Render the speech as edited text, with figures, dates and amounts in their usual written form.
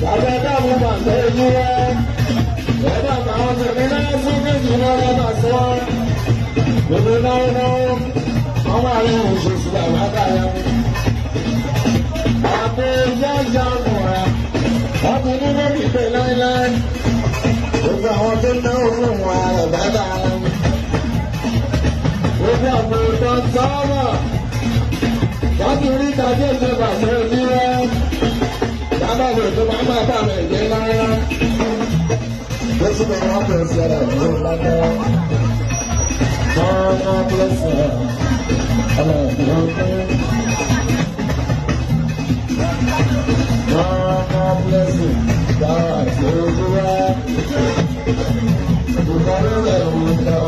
Bàbá mo máa tẹ ojú rẹ. Bàbá àwọn tẹ̀mí náà sókè jù lọ lọ́dà sọ. Gbogbo náà náà ọmọ àwọn òṣèṣì àbáta ya. Àpò yáyà mọ̀ra. Wọ́n ti ní lórí ìpè láíláí. Gbogbo àwọn tó náwó fún wọn àrẹ̀bátà ya. Gbogbo àwọn ìtàn sọ́ọ̀mọ̀. Wọ́n ti rí ìtàgé ìjọba sí ojú rẹ. Bàbá mi tó máa ń bá bá mi jẹ lára. Lọ́sí mi wọ́n bẹ̀rẹ̀ sí ọ̀rọ̀ ìlú lọ́dọ̀. Mọ́nà bílẹ̀sì ọ̀rọ̀ ìlú lọ́dọ̀. Mọ́nà bílẹ̀sì dára sí ojú wa. Ìgbà ló lẹ̀ wọ́n lọ.